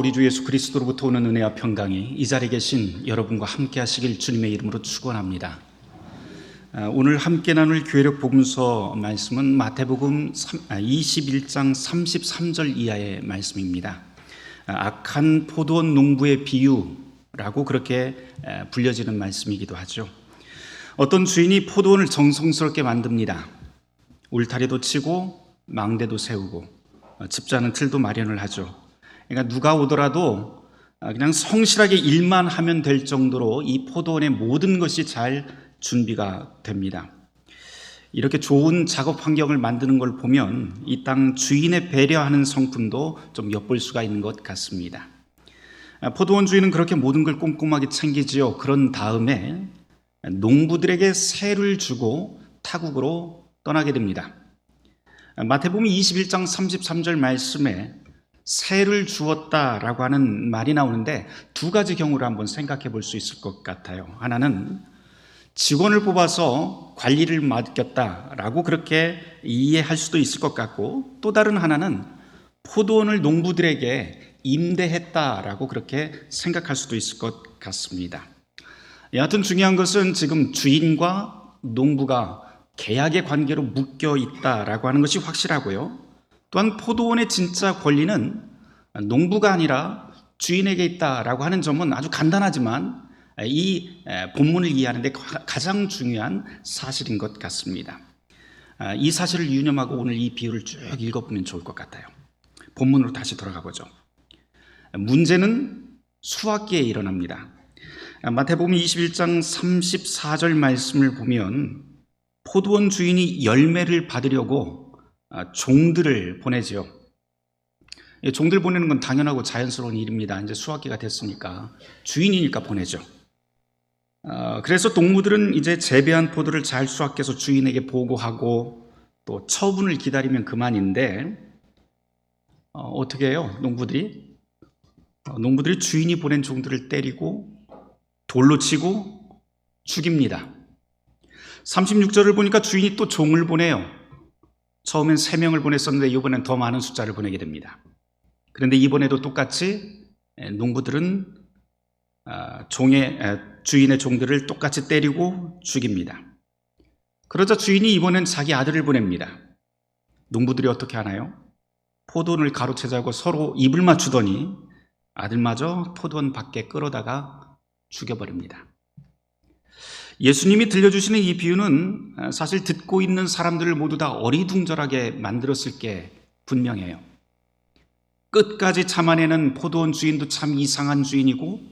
우리 주 예수 그리스도로부터 오는 은혜와 평강이 이 자리에 계신 여러분과 함께 하시길 주님의 이름으로 축원합니다. 오늘 함께 나눌 교회력 복음서 말씀은 마태복음 21장 33절 이하의 말씀입니다. 악한 포도원 농부의 비유라고 그렇게 불려지는 말씀이기도 하죠. 어떤 주인이 포도원을 정성스럽게 만듭니다. 울타리도 치고 망대도 세우고 집자는 틀도 마련을 하죠. 그러니까 누가 오더라도 그냥 성실하게 일만 하면 될 정도로 이 포도원의 모든 것이 잘 준비가 됩니다. 이렇게 좋은 작업 환경을 만드는 걸 보면 이 땅 주인의 배려하는 성품도 좀 엿볼 수가 있는 것 같습니다. 포도원 주인은 그렇게 모든 걸 꼼꼼하게 챙기지요. 그런 다음에 농부들에게 세를 주고 타국으로 떠나게 됩니다. 마태복음 21장 33절 말씀에 세를 주었다라고 하는 말이 나오는데 두 가지 경우를 한번 생각해 볼 수 있을 것 같아요. 하나는 직원을 뽑아서 관리를 맡겼다라고 그렇게 이해할 수도 있을 것 같고, 또 다른 하나는 포도원을 농부들에게 임대했다라고 그렇게 생각할 수도 있을 것 같습니다. 여하튼 중요한 것은 지금 주인과 농부가 계약의 관계로 묶여 있다라고 하는 것이 확실하고요. 또한 포도원의 진짜 권리는 농부가 아니라 주인에게 있다라고 하는 점은 아주 간단하지만 이 본문을 이해하는 데 가장 중요한 사실인 것 같습니다. 이 사실을 유념하고 오늘 이 비유를 쭉 읽어보면 좋을 것 같아요. 본문으로 다시 돌아가 보죠. 문제는 수확기에 일어납니다. 마태복음 21장 34절 말씀을 보면 포도원 주인이 열매를 받으려고 종들을 보내지요. 종들 보내는 건 당연하고 자연스러운 일입니다. 이제 수확기가 됐으니까 주인이니까 보내죠. 그래서 농부들은 이제 재배한 포도를 잘 수확해서 주인에게 보고하고 또 처분을 기다리면 그만인데 어떻게 해요? 농부들이 주인이 보낸 종들을 때리고 돌로 치고 죽입니다. 36절을 보니까 주인이 또 종을 보내요. 처음엔 3명을 보냈었는데 이번엔 더 많은 숫자를 보내게 됩니다. 그런데 이번에도 똑같이 농부들은 주인의 종들을 똑같이 때리고 죽입니다. 그러자 주인이 이번엔 자기 아들을 보냅니다. 농부들이 어떻게 하나요? 포도원을 가로채자고 서로 입을 맞추더니 아들마저 포도원 밖에 끌어다가 죽여버립니다. 예수님이 들려주시는 이 비유는 사실 듣고 있는 사람들을 모두 다 어리둥절하게 만들었을 게 분명해요. 끝까지 참아내는 포도원 주인도 참 이상한 주인이고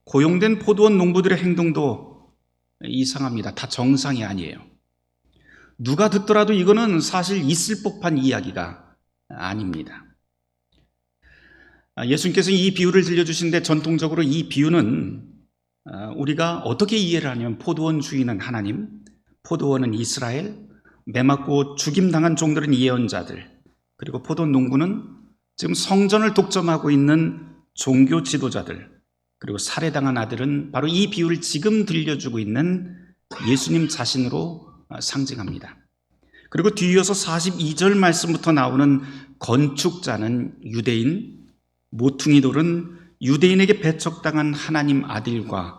고용된 포도원 농부들의 행동도 이상합니다. 다 정상이 아니에요. 누가 듣더라도 이거는 사실 있을 법한 이야기가 아닙니다. 예수님께서 이 비유를 들려주시는데 전통적으로 이 비유는 우리가 어떻게 이해를 하냐면 포도원 주인은 하나님, 포도원은 이스라엘, 매맞고 죽임당한 종들은 예언자들, 그리고 포도원 농부는 지금 성전을 독점하고 있는 종교 지도자들, 그리고 살해당한 아들은 바로 이 비유를 지금 들려주고 있는 예수님 자신으로 상징합니다. 그리고 뒤이어서 42절 말씀부터 나오는 건축자는 유대인, 모퉁이 돌은 유대인에게 배척당한 하나님 아들과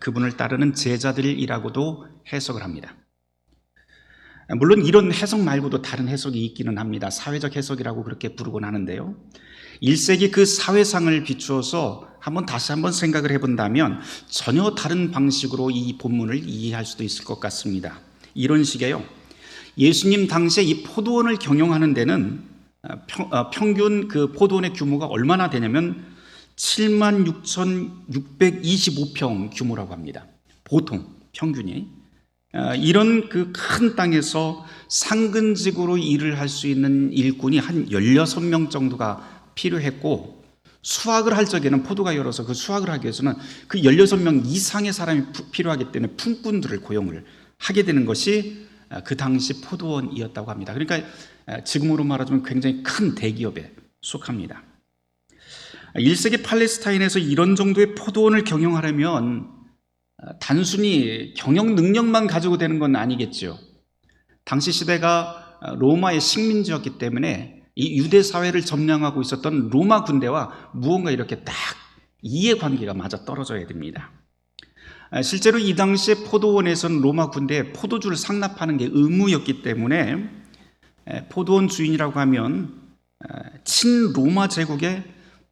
그분을 따르는 제자들이라고도 해석을 합니다. 물론 이런 해석 말고도 다른 해석이 있기는 합니다. 사회적 해석이라고 그렇게 부르곤 하는데요. 1세기 그 사회상을 비추어서 다시 한번 생각을 해본다면 전혀 다른 방식으로 이 본문을 이해할 수도 있을 것 같습니다. 이런 식이에요. 예수님 당시에 이 포도원을 경영하는 데는 평균 그 포도원의 규모가 얼마나 되냐면 76,625평 규모라고 합니다. 보통 평균이. 이런 그 큰 땅에서 상근직으로 일을 할 수 있는 일꾼이 한 16명 정도가 필요했고, 수확을 할 적에는 포도가 열어서 그 수확을 하기 위해서는 그 16명 이상의 사람이 필요하기 때문에 품꾼들을 고용을 하게 되는 것이 그 당시 포도원이었다고 합니다. 그러니까 지금으로 말하자면 굉장히 큰 대기업에 속합니다. 1세기 팔레스타인에서 이런 정도의 포도원을 경영하려면 단순히 경영 능력만 가지고 되는 건 아니겠죠. 당시 시대가 로마의 식민지였기 때문에 이 유대 사회를 점령하고 있었던 로마 군대와 무언가 이렇게 딱 이해관계가 맞아 떨어져야 됩니다. 실제로 이 당시에 포도원에서는 로마 군대에 포도주를 상납하는 게 의무였기 때문에 포도원 주인이라고 하면 친로마 제국의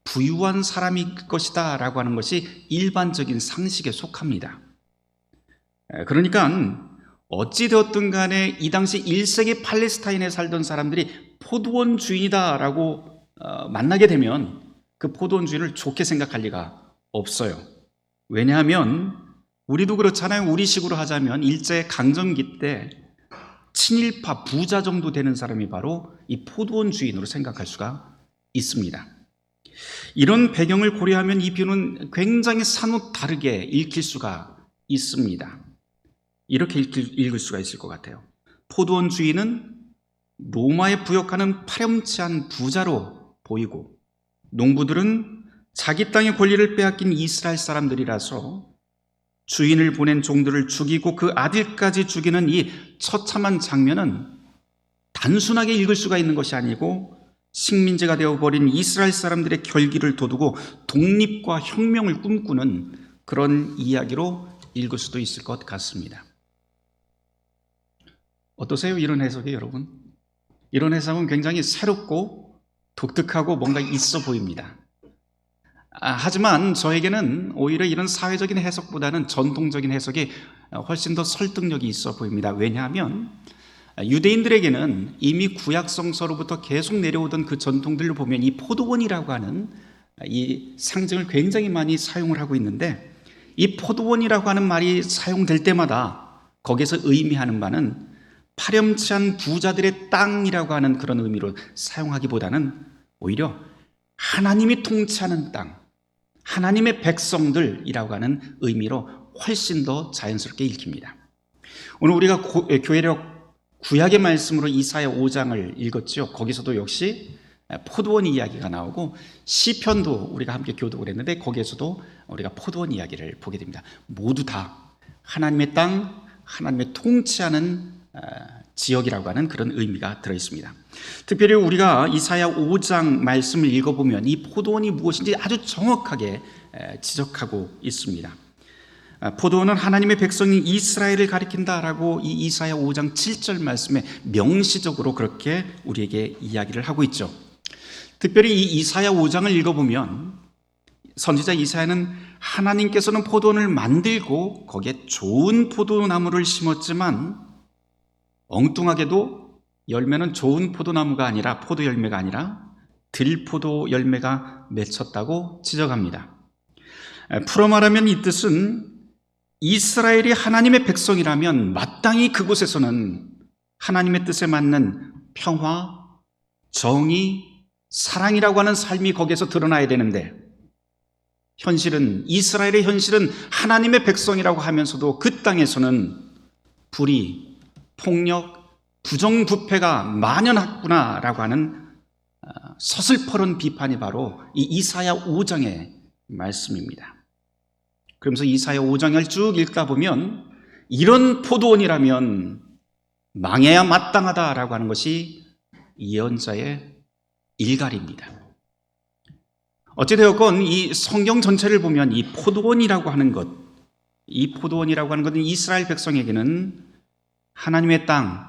부유한 사람일 것이다 라고 하는 것이 일반적인 상식에 속합니다. 그러니까 어찌되었든 간에 이 당시 1세기 팔레스타인에 살던 사람들이 포도원 주인이다 라고 만나게 되면 그 포도원 주인을 좋게 생각할 리가 없어요. 왜냐하면 우리도 그렇잖아요. 우리식으로 하자면 일제 강점기 때 친일파 부자 정도 되는 사람이 바로 이 포도원 주인으로 생각할 수가 있습니다. 이런 배경을 고려하면 이 비유는 굉장히 사뭇 다르게 읽힐 수가 있습니다. 이렇게 읽을 수가 있을 것 같아요. 포도원 주인은 로마에 부역하는 파렴치한 부자로 보이고, 농부들은 자기 땅의 권리를 빼앗긴 이스라엘 사람들이라서 주인을 보낸 종들을 죽이고 그 아들까지 죽이는 이 처참한 장면은 단순하게 읽을 수가 있는 것이 아니고 식민지가 되어버린 이스라엘 사람들의 결기를 돋우고 독립과 혁명을 꿈꾸는 그런 이야기로 읽을 수도 있을 것 같습니다. 어떠세요? 이런 해석이 여러분? 이런 해석은 굉장히 새롭고 독특하고 뭔가 있어 보입니다. 하지만 저에게는 오히려 이런 사회적인 해석보다는 전통적인 해석이 훨씬 더 설득력이 있어 보입니다. 왜냐하면 유대인들에게는 이미 구약 성서로부터 계속 내려오던 그 전통들을 보면 이 포도원이라고 하는 이 상징을 굉장히 많이 사용을 하고 있는데, 이 포도원이라고 하는 말이 사용될 때마다 거기서 의미하는 바는 파렴치한 부자들의 땅이라고 하는 그런 의미로 사용하기보다는 오히려 하나님이 통치하는 땅, 하나님의 백성들이라고 하는 의미로 훨씬 더 자연스럽게 읽힙니다. 오늘 우리가 교회력 구약의 말씀으로 이사야 5장을 읽었죠. 거기서도 역시 포도원 이야기가 나오고 시편도 우리가 함께 교독을 했는데 거기에서도 우리가 포도원 이야기를 보게 됩니다. 모두 다 하나님의 땅, 하나님의 통치하는 지역이라고 하는 그런 의미가 들어있습니다. 특별히 우리가 이사야 5장 말씀을 읽어보면 이 포도원이 무엇인지 아주 정확하게 지적하고 있습니다. 포도원은 하나님의 백성인 이스라엘을 가리킨다라고 이 이사야 5장 7절 말씀에 명시적으로 그렇게 우리에게 이야기를 하고 있죠. 특별히 이 이사야 5장을 읽어보면 선지자 이사야는 하나님께서는 포도원을 만들고 거기에 좋은 포도나무를 심었지만 엉뚱하게도 열매는 좋은 포도나무가 아니라 포도 열매가 아니라 들포도 열매가 맺혔다고 지적합니다. 풀어 말하면 이 뜻은 이스라엘이 하나님의 백성이라면 마땅히 그곳에서는 하나님의 뜻에 맞는 평화, 정의, 사랑이라고 하는 삶이 거기에서 드러나야 되는데, 현실은 이스라엘의 현실은 하나님의 백성이라고 하면서도 그 땅에서는 불의, 폭력, 부정부패가 만연했구나라고 하는 서슬퍼런 비판이 바로 이 이사야 5장의 말씀입니다. 그러면서 이사야 5장을 쭉 읽다 보면 이런 포도원이라면 망해야 마땅하다라고 하는 것이 예언자의 일갈입니다. 어찌되었건 이 성경 전체를 보면 이 포도원이라고 하는 것, 이 포도원이라고 하는 것은 이스라엘 백성에게는 하나님의 땅,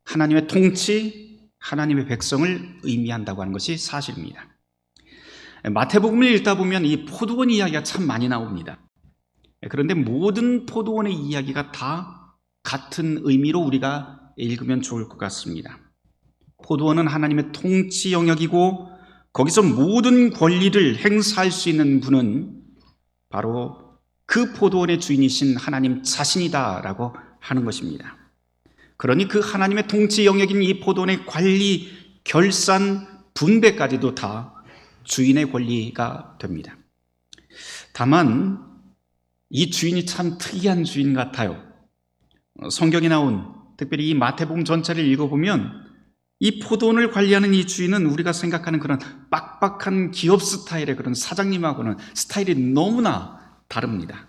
하나님의 통치, 하나님의 백성을 의미한다고 하는 것이 사실입니다. 마태복음을 읽다 보면 이 포도원 이야기가 참 많이 나옵니다. 그런데 모든 포도원의 이야기가 다 같은 의미로 우리가 읽으면 좋을 것 같습니다. 포도원은 하나님의 통치 영역이고 거기서 모든 권리를 행사할 수 있는 분은 바로 그 포도원의 주인이신 하나님 자신이다라고 하는 것입니다. 그러니 그 하나님의 통치 영역인 이 포도원의 관리, 결산, 분배까지도 다 주인의 권리가 됩니다. 다만 이 주인이 참 특이한 주인 같아요. 성경에 나온 특별히 이 마태복음 전체를 읽어보면 이 포도원을 관리하는 이 주인은 우리가 생각하는 그런 빡빡한 기업 스타일의 그런 사장님하고는 스타일이 너무나 다릅니다.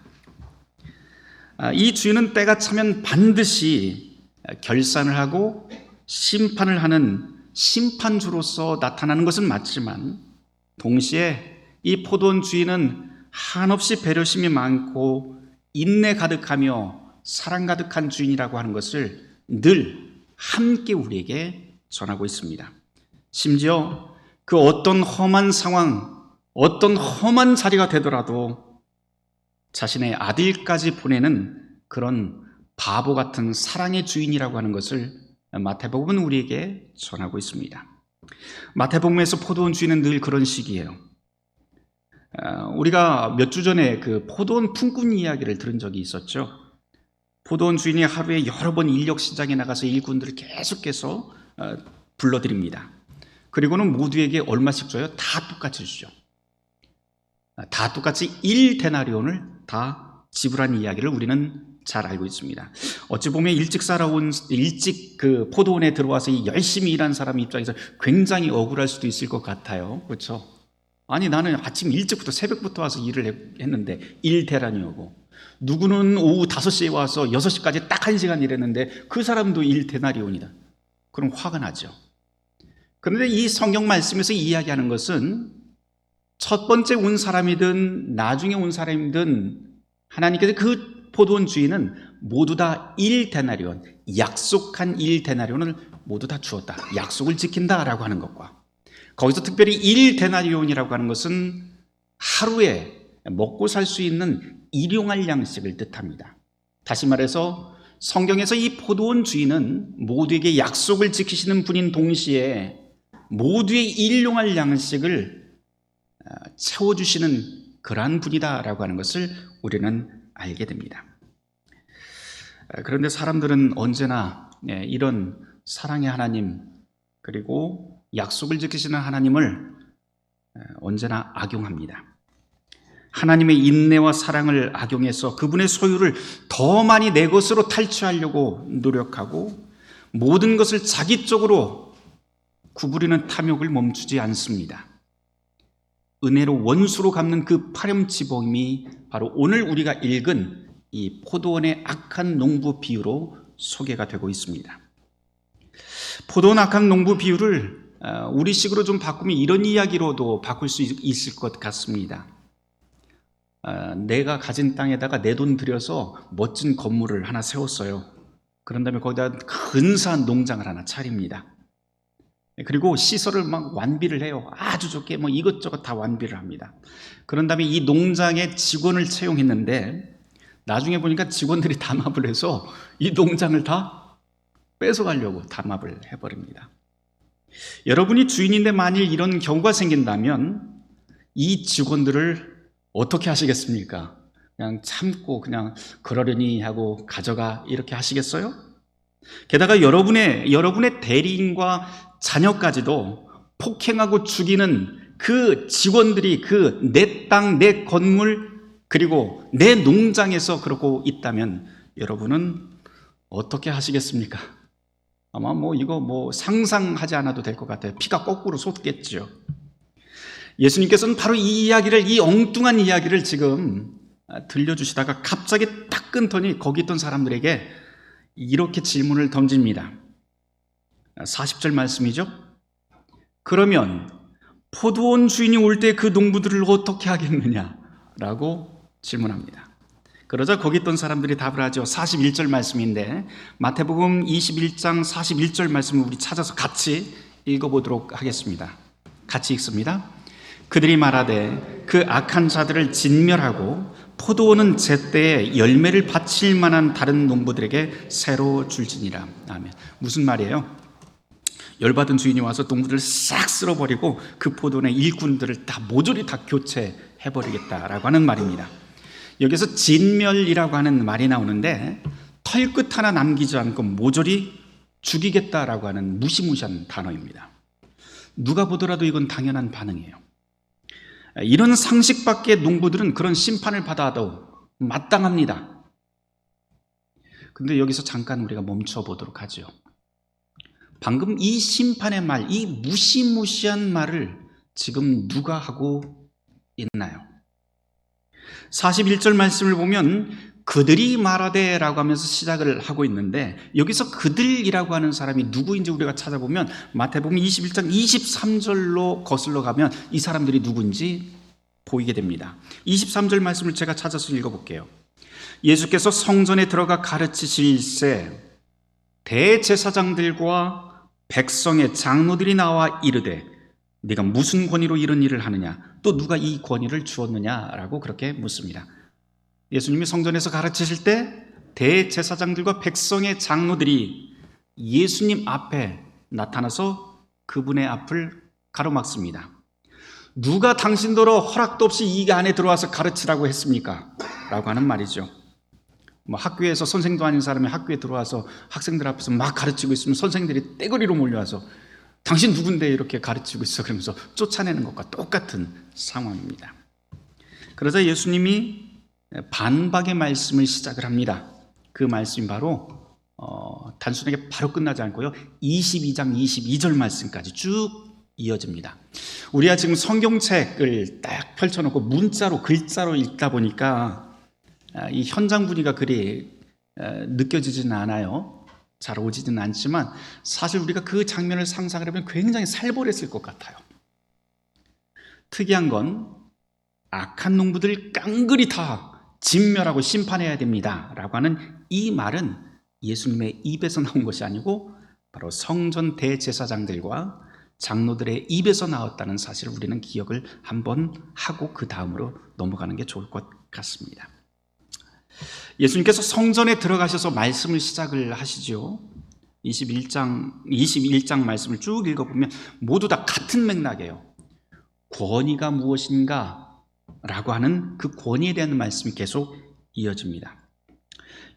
이 주인은 때가 차면 반드시 결산을 하고 심판을 하는 심판주로서 나타나는 것은 맞지만 동시에 이 포도원 주인은 한없이 배려심이 많고 인내 가득하며 사랑 가득한 주인이라고 하는 것을 늘 함께 우리에게 전하고 있습니다. 심지어 그 어떤 험한 상황, 어떤 험한 자리가 되더라도 자신의 아들까지 보내는 그런 바보 같은 사랑의 주인이라고 하는 것을 마태복음은 우리에게 전하고 있습니다. 마태복음에서 포도원 주인은 늘 그런 식이에요. 우리가 몇 주 전에 그 포도원 품꾼 이야기를 들은 적이 있었죠. 포도원 주인이 하루에 여러 번 인력 시장에 나가서 일꾼들을 계속해서 불러들입니다. 그리고는 모두에게 얼마씩 줘요? 다 똑같이 주죠. 다 똑같이 1데나리온을 다 지불한 이야기를 우리는 잘 알고 있습니다. 어찌 보면 일찍 그 포도원에 들어와서 열심히 일한 사람 입장에서 굉장히 억울할 수도 있을 것 같아요. 그렇죠? 아니 나는 아침 일찍부터 새벽부터 와서 일을 했는데 1데나리온이고 누구는 오후 5시에 와서 6시까지 딱 1시간 일했는데 그 사람도 1데나리온이다. 그럼 화가 나죠. 그런데 이 성경 말씀에서 이야기하는 것은 첫 번째 온 사람이든 나중에 온 사람이든 하나님께서 그 포도원 주인은 모두 다 1데나리온, 약속한 1데나리온을 모두 다 주었다. 약속을 지킨다라고 하는 것과 거기서 특별히 1데나리온이라고 하는 것은 하루에 먹고 살 수 있는 일용할 양식을 뜻합니다. 다시 말해서 성경에서 이 포도원 주인은 모두에게 약속을 지키시는 분인 동시에 모두의 일용할 양식을 채워주시는 그러한 분이다라고 하는 것을 우리는 알게 됩니다. 그런데 사람들은 언제나 이런 사랑의 하나님 그리고 약속을 지키시는 하나님을 언제나 악용합니다. 하나님의 인내와 사랑을 악용해서 그분의 소유를 더 많이 내 것으로 탈취하려고 노력하고 모든 것을 자기 쪽으로 구부리는 탐욕을 멈추지 않습니다. 은혜로 원수로 갚는 그 파렴치범이 바로 오늘 우리가 읽은 이 포도원의 악한 농부 비유로 소개가 되고 있습니다. 포도원 악한 농부 비유를 우리식으로 좀 바꾸면 이런 이야기로도 바꿀 수 있을 것 같습니다. 내가 가진 땅에다가 내 돈 들여서 멋진 건물을 하나 세웠어요. 그런 다음에 거기다 근사한 농장을 하나 차립니다. 그리고 시설을 막 완비를 해요. 아주 좋게 이것저것 다 완비를 합니다. 그런 다음에 이 농장에 직원을 채용했는데 나중에 보니까 직원들이 담합을 해서 이 농장을 다 뺏어가려고 담합을 해버립니다. 여러분이 주인인데 만일 이런 경우가 생긴다면 이 직원들을 어떻게 하시겠습니까? 그냥 참고 그냥 그러려니 하고 가져가 이렇게 하시겠어요? 게다가 여러분의 대리인과 자녀까지도 폭행하고 죽이는 그 직원들이 그 내 땅, 내 건물 그리고 내 농장에서 그러고 있다면 여러분은 어떻게 하시겠습니까? 아마 이거 상상하지 않아도 될 것 같아요. 피가 거꾸로 솟겠죠. 예수님께서는 바로 이 이야기를, 이 엉뚱한 이야기를 지금 들려주시다가 갑자기 딱 끊더니 거기 있던 사람들에게 이렇게 질문을 던집니다. 40절 말씀이죠. 그러면 포도원 주인이 올 때 그 농부들을 어떻게 하겠느냐라고 질문합니다. 그러자 거기 있던 사람들이 답을 하죠. 41절 말씀인데 마태복음 21장 41절 말씀을 우리 찾아서 같이 읽어보도록 하겠습니다. 같이 읽습니다. 그들이 말하되 그 악한 자들을 진멸하고 포도원은 제때에 열매를 바칠 만한 다른 농부들에게 새로 줄지니라. 아멘. 무슨 말이에요? 열받은 주인이 와서 농부들을 싹 쓸어버리고 그 포도원의 일꾼들을 다 모조리 다 교체해버리겠다라고 하는 말입니다. 여기서 진멸이라고 하는 말이 나오는데 털끝 하나 남기지 않고 모조리 죽이겠다라고 하는 무시무시한 단어입니다. 누가 보더라도 이건 당연한 반응이에요. 이런 상식 밖의 농부들은 그런 심판을 받아도 마땅합니다. 근데 여기서 잠깐 우리가 멈춰 보도록 하죠. 방금 이 심판의 말, 이 무시무시한 말을 지금 누가 하고 있나요? 41절 말씀을 보면 그들이 말하되라고 하면서 시작을 하고 있는데, 여기서 그들이라고 하는 사람이 누구인지 우리가 찾아보면 마태복음 21장 23절로 거슬러 가면 이 사람들이 누구인지 보이게 됩니다. 23절 말씀을 제가 찾아서 읽어볼게요. 예수께서 성전에 들어가 가르치실새 대제사장들과 백성의 장로들이 나와 이르되 네가 무슨 권위로 이런 일을 하느냐, 또 누가 이 권위를 주었느냐라고 그렇게 묻습니다. 예수님이 성전에서 가르치실 때 대제사장들과 백성의 장로들이 예수님 앞에 나타나서 그분의 앞을 가로막습니다. 누가 당신더러 허락도 없이 이 안에 들어와서 가르치라고 했습니까? 라고 하는 말이죠. 학교에서 선생도 아닌 사람이 학교에 들어와서 학생들 앞에서 막 가르치고 있으면 선생들이 떼거리로 몰려와서 당신 누군데 이렇게 가르치고 있어 그러면서 쫓아내는 것과 똑같은 상황입니다. 그러자 예수님이 반박의 말씀을 시작을 합니다. 그 말씀이 바로 단순하게 바로 끝나지 않고요, 22장 22절 말씀까지 쭉 이어집니다. 우리가 지금 성경책을 딱 펼쳐놓고 문자로 글자로 읽다 보니까 이 현장 분위기가 그리 느껴지지는 않아요. 잘 오지는 않지만 사실 우리가 그 장면을 상상을 해보면 굉장히 살벌했을 것 같아요. 특이한 건 악한 농부들 깡그리 다 진멸하고 심판해야 됩니다 라고 하는 이 말은 예수님의 입에서 나온 것이 아니고 바로 성전 대제사장들과 장로들의 입에서 나왔다는 사실을 우리는 기억을 한번 하고 그 다음으로 넘어가는 게 좋을 것 같습니다. 예수님께서 성전에 들어가셔서 말씀을 시작을 하시죠. 21장 말씀을 쭉 읽어보면 모두 다 같은 맥락이에요. 권위가 무엇인가 라고 하는 그 권위에 대한 말씀이 계속 이어집니다.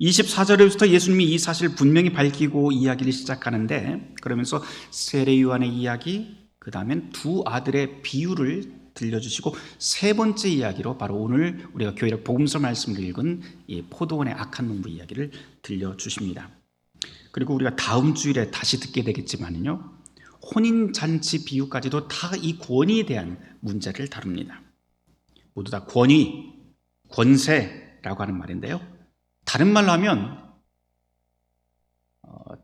24절에부터 예수님이 이 사실을 분명히 밝히고 이야기를 시작하는데, 그러면서 세례 요한의 이야기, 그 다음엔 두 아들의 비유를 들려주시고 세 번째 이야기로 바로 오늘 우리가 교회력 복음서 말씀을 읽은 이 포도원의 악한 농부 이야기를 들려주십니다. 그리고 우리가 다음 주일에 다시 듣게 되겠지만요, 혼인잔치 비유까지도 다 이 권위에 대한 문제를 다룹니다. 모두 다 권위, 권세라고 하는 말인데요, 다른 말로 하면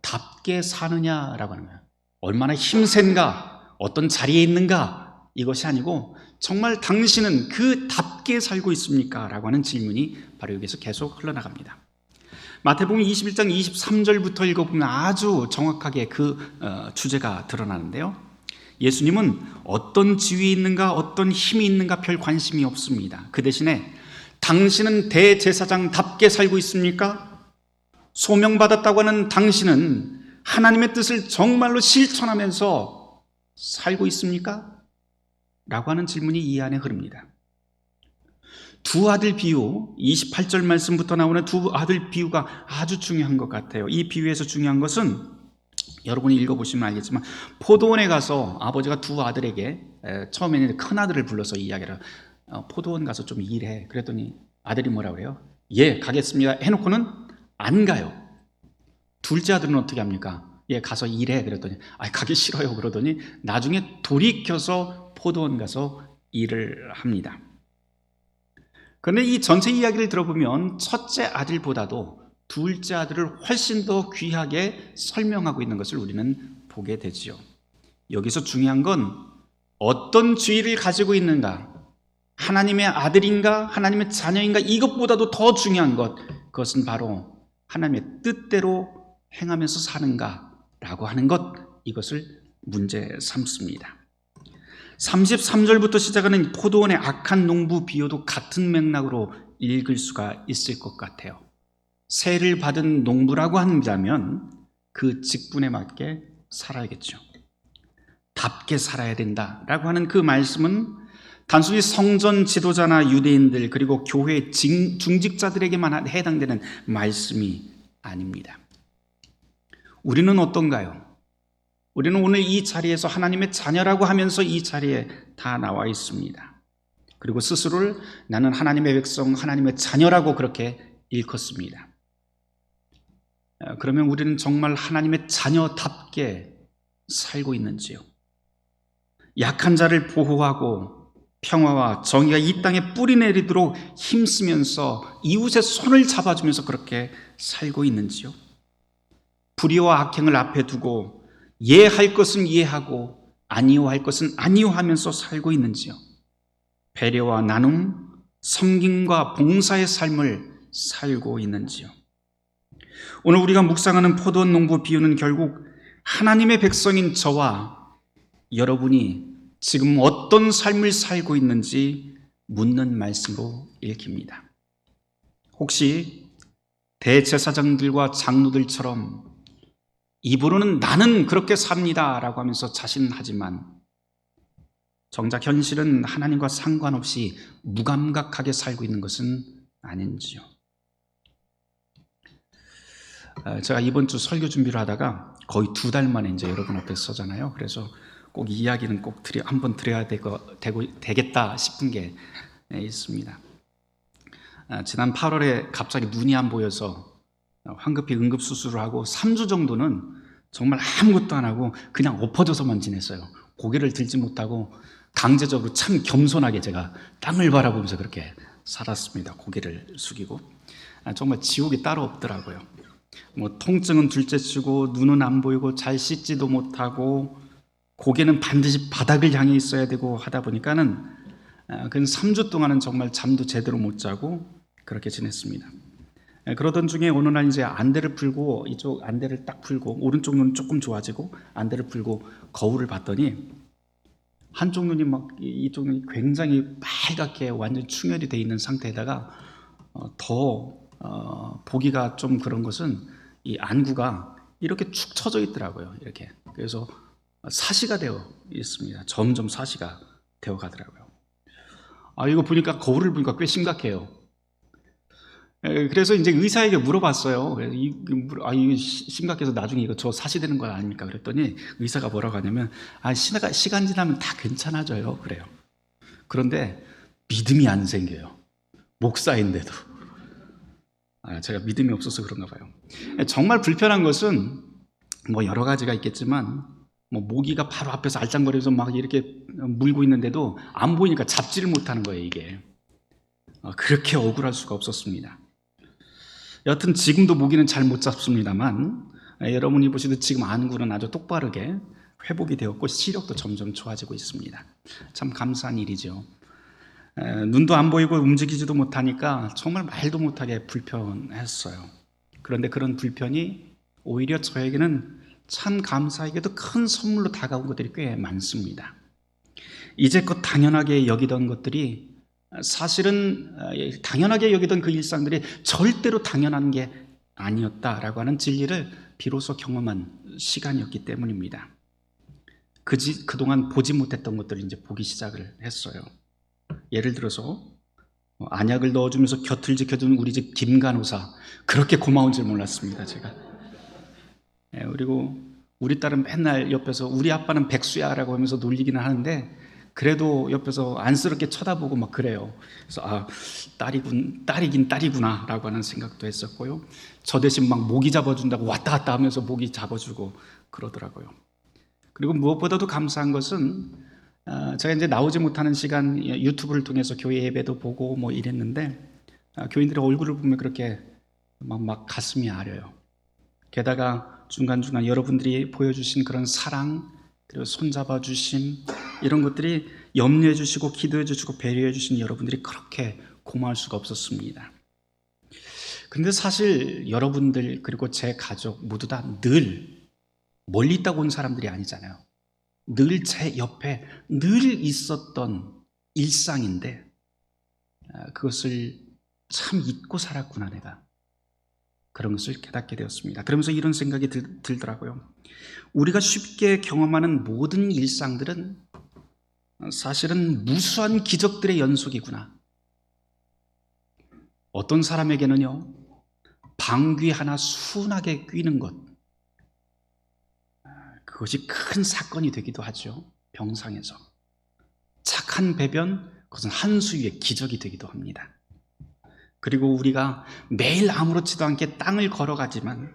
답게 사느냐라고 하는 거예요. 얼마나 힘센가, 어떤 자리에 있는가, 이것이 아니고 정말 당신은 그 답게 살고 있습니까? 라고 하는 질문이 바로 여기서 계속 흘러나갑니다. 마태복음 21장 23절부터 읽어보면 아주 정확하게 그 주제가 드러나는데요, 예수님은 어떤 지위에 있는가, 어떤 힘이 있는가 별 관심이 없습니다. 그 대신에 당신은 대제사장답게 살고 있습니까? 소명받았다고 하는 당신은 하나님의 뜻을 정말로 실천하면서 살고 있습니까? 라고 하는 질문이 이 안에 흐릅니다. 두 아들 비유, 28절 말씀부터 나오는 두 아들 비유가 아주 중요한 것 같아요. 이 비유에서 중요한 것은 여러분이 읽어보시면 알겠지만, 포도원에 가서 아버지가 두 아들에게 처음에는 큰 아들을 불러서 이야기를 포도원 가서 좀 일해. 그랬더니 아들이 뭐라 그래요? 예, 가겠습니다 해놓고는 안 가요. 둘째 아들은 어떻게 합니까? 예, 가서 일해. 그랬더니 가기 싫어요. 그러더니 나중에 돌이켜서 포도원 가서 일을 합니다. 그런데 이 전체 이야기를 들어보면 첫째 아들보다도 둘째 아들을 훨씬 더 귀하게 설명하고 있는 것을 우리는 보게 되지요. 여기서 중요한 건 어떤 지위를 가지고 있는가, 하나님의 아들인가, 하나님의 자녀인가, 이것보다도 더 중요한 것, 그것은 바로 하나님의 뜻대로 행하면서 사는가라고 하는 것, 이것을 문제 삼습니다. 33절부터 시작하는 포도원의 악한 농부 비유도 같은 맥락으로 읽을 수가 있을 것 같아요. 세를 받은 농부라고 한다면 그 직분에 맞게 살아야겠죠. 답게 살아야 된다라고 하는 그 말씀은 단순히 성전 지도자나 유대인들 그리고 교회 중직자들에게만 해당되는 말씀이 아닙니다. 우리는 어떤가요? 우리는 오늘 이 자리에서 하나님의 자녀라고 하면서 이 자리에 다 나와 있습니다. 그리고 스스로를 나는 하나님의 백성, 하나님의 자녀라고 그렇게 일컫습니다. 그러면 우리는 정말 하나님의 자녀답게 살고 있는지요? 약한 자를 보호하고 평화와 정의가 이 땅에 뿌리 내리도록 힘쓰면서 이웃의 손을 잡아주면서 그렇게 살고 있는지요? 불의와 악행을 앞에 두고 예할 것은 이해하고 아니오할 것은 아니오하면서 살고 있는지요? 배려와 나눔, 섬김과 봉사의 삶을 살고 있는지요? 오늘 우리가 묵상하는 포도원 농부 비유는 결국 하나님의 백성인 저와 여러분이 지금 어떤 삶을 살고 있는지 묻는 말씀으로 읽힙니다. 혹시 대제사장들과 장로들처럼 입으로는 나는 그렇게 삽니다 라고 하면서 자신하지만 정작 현실은 하나님과 상관없이 무감각하게 살고 있는 것은 아닌지요? 제가 이번 주 설교 준비를 하다가 거의 2달 만에 이제 여러분 앞에 서잖아요. 그래서 꼭 이 이야기는 꼭 한번 드려야 되겠다 싶은 게 있습니다. 지난 8월에 갑자기 눈이 안 보여서 황급히 응급수술을 하고 3주 정도는 정말 아무것도 안 하고 그냥 엎어져서만 지냈어요. 고개를 들지 못하고 강제적으로 참 겸손하게 제가 땅을 바라보면서 그렇게 살았습니다. 고개를 숙이고. 정말 지옥이 따로 없더라고요. 뭐 통증은 둘째치고 눈은 안 보이고 잘 씻지도 못하고 고개는 반드시 바닥을 향해 있어야 되고 하다 보니까는 그 3주 동안은 정말 잠도 제대로 못 자고 그렇게 지냈습니다. 그러던 중에 어느 날 이제 안대를 풀고 이쪽 안대를 딱 풀고 오른쪽 눈은 조금 좋아지고 안대를 풀고 거울을 봤더니 한쪽 눈이 막 이쪽 눈이 굉장히 빨갛게 완전 충혈이 돼 있는 상태에다가 더 보기가 좀 그런 것은 이 안구가 이렇게 축 처져 있더라고요. 이렇게. 그래서 사시가 되어 있습니다. 점점 사시가 되어 가더라고요. 이거 보니까 거울을 보니까 꽤 심각해요. 그래서 이제 의사에게 물어봤어요. 이거 심각해서 나중에 이거 저 사시되는 거 아닙니까? 그랬더니 의사가 뭐라고 하냐면 시간 지나면 다 괜찮아져요. 그래요. 그런데 믿음이 안 생겨요. 목사인데도. 제가 믿음이 없어서 그런가 봐요. 정말 불편한 것은 뭐 여러 가지가 있겠지만 뭐 모기가 바로 앞에서 알짱거리면서 막 이렇게 물고 있는데도 안 보이니까 잡지를 못하는 거예요. 이게 그렇게 억울할 수가 없었습니다. 여튼 지금도 모기는 잘 못 잡습니다만 여러분이 보시듯 지금 안구는 아주 똑바르게 회복이 되었고 시력도 점점 좋아지고 있습니다. 참 감사한 일이죠. 눈도 안 보이고 움직이지도 못하니까 정말 말도 못하게 불편했어요. 그런데 그런 불편이 오히려 저에게는 참 감사하게도 큰 선물로 다가온 것들이 꽤 많습니다. 이제껏 당연하게 여기던 것들이 사실은 당연하게 여기던 그 일상들이 절대로 당연한 게 아니었다라고 하는 진리를 비로소 경험한 시간이었기 때문입니다. 그동안 보지 못했던 것들을 이제 보기 시작을 했어요. 예를 들어서 안약을 넣어주면서 곁을 지켜주는 우리 집 김간호사, 그렇게 고마운 줄 몰랐습니다. 제가. 그리고 우리 딸은 맨날 옆에서 우리 아빠는 백수야라고 하면서 놀리기는 하는데 그래도 옆에서 안쓰럽게 쳐다보고 막 그래요. 그래서 딸이긴 딸이구나라고 하는 생각도 했었고요. 저 대신 막 모기 잡아준다고 왔다 갔다 하면서 모기 잡아주고 그러더라고요. 그리고 무엇보다도 감사한 것은 제가 이제 나오지 못하는 시간 유튜브를 통해서 교회 예배도 보고 뭐 이랬는데 교인들의 얼굴을 보면 그렇게 막 가슴이 아려요. 게다가 중간중간 여러분들이 보여주신 그런 사랑, 그리고 손잡아 주심, 이런 것들이 염려해 주시고 기도해 주시고 배려해 주신 여러분들이 그렇게 고마울 수가 없었습니다. 근데 사실 여러분들 그리고 제 가족 모두 다 늘 멀리 있다고 온 사람들이 아니잖아요. 늘 제 옆에 늘 있었던 일상인데 그것을 참 잊고 살았구나 내가. 그런 것을 깨닫게 되었습니다. 그러면서 이런 생각이 들더라고요. 우리가 쉽게 경험하는 모든 일상들은 사실은 무수한 기적들의 연속이구나. 어떤 사람에게는요, 방귀 하나 순하게 뀌는 것, 그것이 큰 사건이 되기도 하죠. 병상에서. 착한 배변, 그것은 한 수위의 기적이 되기도 합니다. 그리고 우리가 매일 아무렇지도 않게 땅을 걸어가지만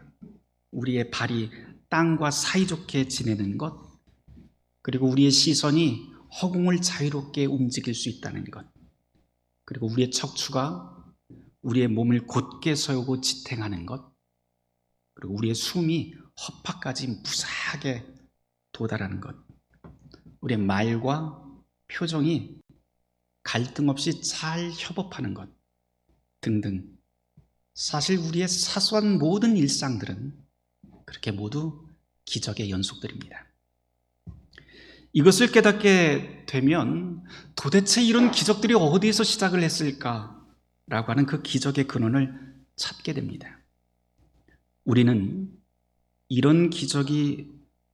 우리의 발이 땅과 사이좋게 지내는 것, 그리고 우리의 시선이 허공을 자유롭게 움직일 수 있다는 것, 그리고 우리의 척추가 우리의 몸을 곧게 세우고 지탱하는 것, 그리고 우리의 숨이 허파까지 무사하게 도달하는 것, 우리의 말과 표정이 갈등 없이 잘 협업하는 것 등등, 사실 우리의 사소한 모든 일상들은 그렇게 모두 기적의 연속들입니다. 이것을 깨닫게 되면 도대체 이런 기적들이 어디에서 시작을 했을까라고 하는 그 기적의 근원을 찾게 됩니다. 우리는 이런 기적이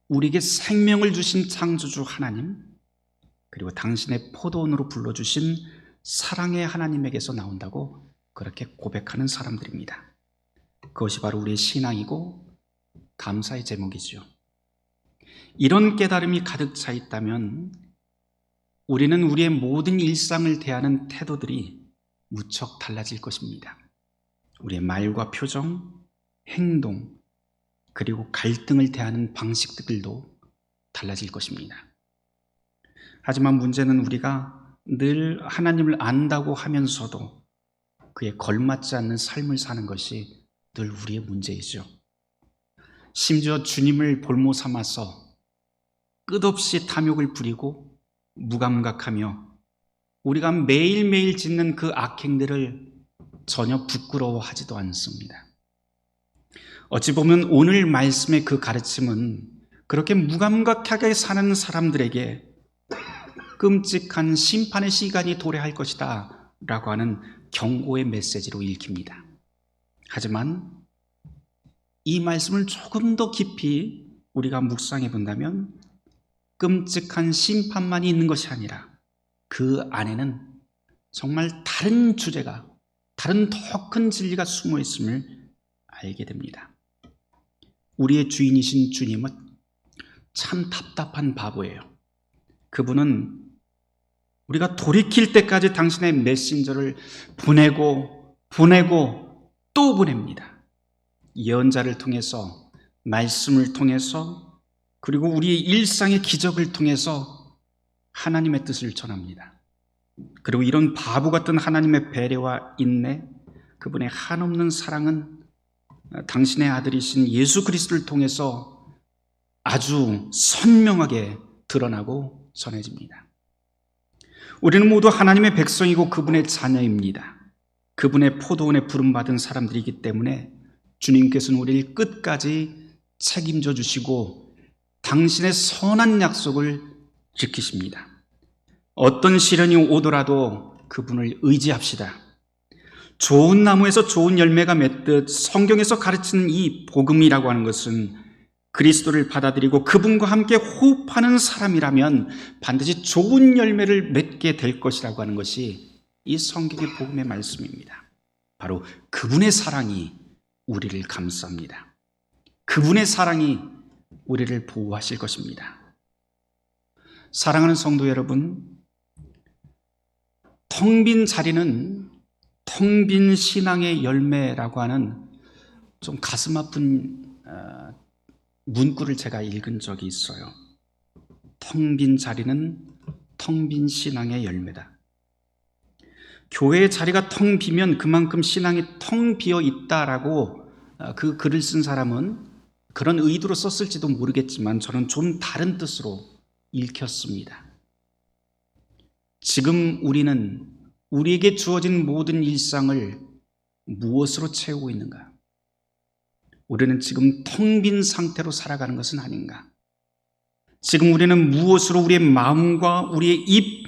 우리에게 생명을 주신 창조주 하나님, 그리고 당신의 포도원으로 불러주신 사랑의 하나님에게서 나온다고 그렇게 고백하는 사람들입니다. 그것이 바로 우리의 신앙이고 감사의 제목이죠. 이런 깨달음이 가득 차 있다면 우리는 우리의 모든 일상을 대하는 태도들이 무척 달라질 것입니다. 우리의 말과 표정, 행동, 그리고 갈등을 대하는 방식들도 달라질 것입니다. 하지만 문제는 우리가 늘 하나님을 안다고 하면서도 그에 걸맞지 않는 삶을 사는 것이 늘 우리의 문제이죠. 심지어 주님을 볼모 삼아서 끝없이 탐욕을 부리고 무감각하며 우리가 매일매일 짓는 그 악행들을 전혀 부끄러워하지도 않습니다. 어찌 보면 오늘 말씀의 그 가르침은 그렇게 무감각하게 사는 사람들에게 끔찍한 심판의 시간이 도래할 것이다 라고 하는 경고의 메시지로 읽힙니다. 하지만 이 말씀을 조금 더 깊이 우리가 묵상해 본다면 끔찍한 심판만이 있는 것이 아니라 그 안에는 정말 다른 주제가, 다른 더 큰 진리가 숨어 있음을 알게 됩니다. 우리의 주인이신 주님은 참 답답한 바보예요. 그분은 우리가 돌이킬 때까지 당신의 메신저를 보내고 또 보냅니다. 예언자를 통해서, 말씀을 통해서, 그리고 우리의 일상의 기적을 통해서 하나님의 뜻을 전합니다. 그리고 이런 바보 같은 하나님의 배려와 인내, 그분의 한없는 사랑은 당신의 아들이신 예수 그리스도를 통해서 아주 선명하게 드러나고 전해집니다. 우리는 모두 하나님의 백성이고 그분의 자녀입니다. 그분의 포도원에 부름받은 사람들이기 때문에 주님께서는 우리를 끝까지 책임져 주시고 당신의 선한 약속을 지키십니다. 어떤 시련이 오더라도 그분을 의지합시다. 좋은 나무에서 좋은 열매가 맺듯 성경에서 가르치는 이 복음이라고 하는 것은 그리스도를 받아들이고 그분과 함께 호흡하는 사람이라면 반드시 좋은 열매를 맺게 될 것이라고 하는 것이 이 성경의 복음의 말씀입니다. 바로 그분의 사랑이 우리를 감쌉니다. 그분의 사랑이 우리를 보호하실 것입니다. 사랑하는 성도 여러분, 텅 빈 자리는 텅 빈 신앙의 열매라고 하는 좀 가슴 아픈 문구를 제가 읽은 적이 있어요. 텅 빈 자리는 텅 빈 신앙의 열매다. 교회의 자리가 텅 비면 그만큼 신앙이 텅 비어 있다라고 그 글을 쓴 사람은 그런 의도로 썼을지도 모르겠지만 저는 좀 다른 뜻으로 읽혔습니다. 지금 우리는 우리에게 주어진 모든 일상을 무엇으로 채우고 있는가? 우리는 지금 텅 빈 상태로 살아가는 것은 아닌가? 지금 우리는 무엇으로 우리의 마음과 우리의 입,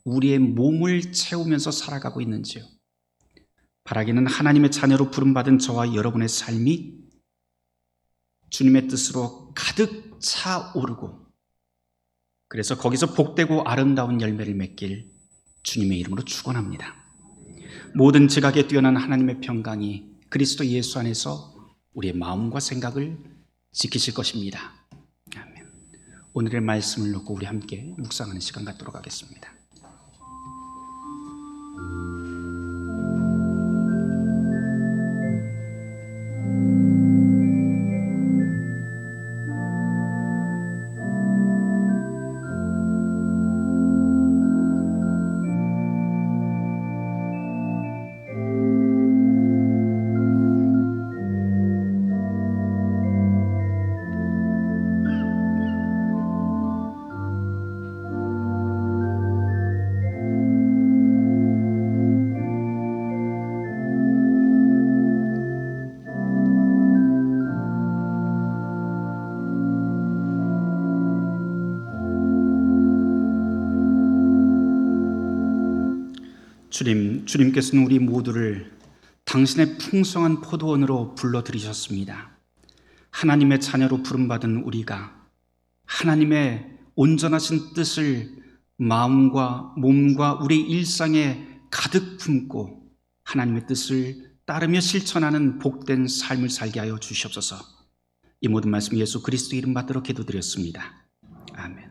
우리의 몸을 채우면서 살아가고 있는지요? 바라기는 하나님의 자녀로 부름받은 저와 여러분의 삶이 주님의 뜻으로 가득 차오르고 그래서 거기서 복되고 아름다운 열매를 맺길 주님의 이름으로 축원합니다. 모든 지각에 뛰어난 하나님의 평강이 그리스도 예수 안에서 우리의 마음과 생각을 지키실 것입니다. 아멘. 오늘의 말씀을 놓고 우리 함께 묵상하는 시간 갖도록 하겠습니다. 주님께서는 우리 모두를 당신의 풍성한 포도원으로 불러들이셨습니다. 하나님의 자녀로 부름받은 우리가 하나님의 온전하신 뜻을 마음과 몸과 우리 일상에 가득 품고 하나님의 뜻을 따르며 실천하는 복된 삶을 살게 하여 주시옵소서. 이 모든 말씀 예수 그리스도 이름 받들어 기도드렸습니다. 아멘.